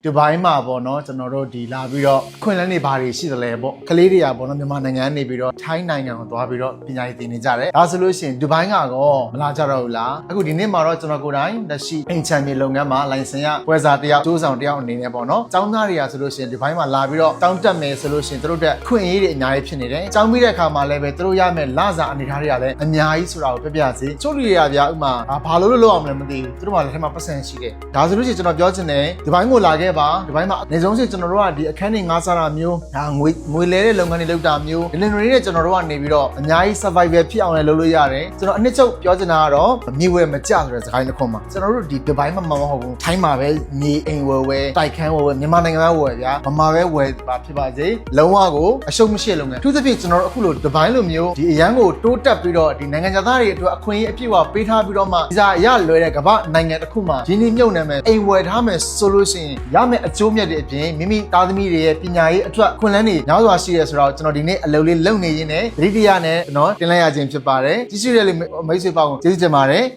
ဒီဘိုင်းမှာပေါ့နော်ကျွန်တော်တို့ဒီလာပြီးတော့ခွင့်လန်းနေဘာတွေရှိသလဲပေါ့ကလေးတွေကပေါ့နော်မြန်မာနိုင်ငံကနေပြီးတော့ထိုင်းနိုင်ငံကိုသွားပြီးတော့ပညာရေးသင်နေကြတယ်ဒါဆိုလို့ရှိရင်ဒီဘိုင်းကတော့မလာကြတော့ဘူးလားအခုဒီနေ့မှာတော့ကျွန်တော်ကိုယ်တိုင်လက်ရှိအိမ်ချမ်းမြေလုပ်ငန်းမှာလိုင်စင်ရပွဲစားတယောက်တိုးဆောင်တယောက်အနေနဲ့ပေါ့နော်ကျောင်းသားတွေကဆိုလို့ရှိရင်ဒီဘိုင်းမှာလာပြီးတော့တောင်းတက်မယ်ဆိုလို့ရှိရင်တို့တက်ခွင့်ရေးတွေအများကြီးဖြစ်နေတယ်ကျောင်းပြီးတဲ့အခါမှာလည်းပဲတို့ရမယ်လစာအနေထားတွေကလည်းအများကြီးဆိုတာကိုပြပြစေချို့လူတွေကဗျာဥမာဘာလို့လုပ်အောင်လဲမသိဘူးတို့မှလည်းထဲမှာပတ်စံရှိတယ်ဒါဆိုလို့ရှိရင်ကျွန်တော်ပြောချင်တယ်ဒီဘိုင်းကိုလာခဲ့ပါဒီဘိုင်းမှာနေဆုံးစီကျွန်တော်တို့ကဒီအခန်းတွေငါးစားတာမျိုးဒါငွေလဲတဲ့လုပ်ငန်းတွေလုပ်တာမျိုးဒီလိုတွေနဲ့ကျွန်တော်တို့ကနေပြီးတော့အများကြီး survival ဖြစ်အောင်လည်းလုပ်လို့ရတယ်ကျွန်တော်အနှစ်ချုပ်ပြောချင်တာကတော့မြေဝယ်မကြဆိုတဲ့စကားတစ်ခုမှာကျွန်တော်တို့ဒီဒီဘိုင်းမှာမဟုတ်ဘူးထိုင်းမှာပဲမြေအိမ်ဝယ်တိုက်ခန်းဝယ်မြန်မာနိုင်ငံသားဝယ်ဗျာမမှာပဲဝယ်ပါဖြစ်ပါစေလုံးဝကိုအရှုံးမရှိလုပ်ငန်းသူသဖြင့်ကျွန်တော်တို့အခုလိုဒီဘိုင်းလိုမျိုးဒီအရန်ကိုတိုးတက်ပြီးတော့ဒီနိုင်ငံသားတွေအတွက်အခွင့်အရေးအပြည့်အဝပေးထားပြီးတော့မှဗီဇာရလွယ်တဲ့ကမ္ဘာနိုင်ငံတစ်ခုမှာရင်းနှီးမြှုပ်နှံမယ်အိမ်ဝယ်ထားမယ်ဆိုလို့ရှိရင်ရမယ်အကျိုးမြတ်တွေအပြင်မိမိသားသမီးတွေရဲ့ပညာရေးအတွက်ခွင့်လန်းတွေများစွာရှိရဲဆိုတော့ကျွန်တော်ဒီနေ့အလုပ်လေးလုပ်နေရင်းနဲ့တတိယနဲ့ကျွန်တော်တင်လိုက်ရခြင်းဖြစ်ပါတယ်ကြီးစုတဲ့မိတ်ဆွေပေါင်းကိုကျေးဇူးတင်ပါတယ်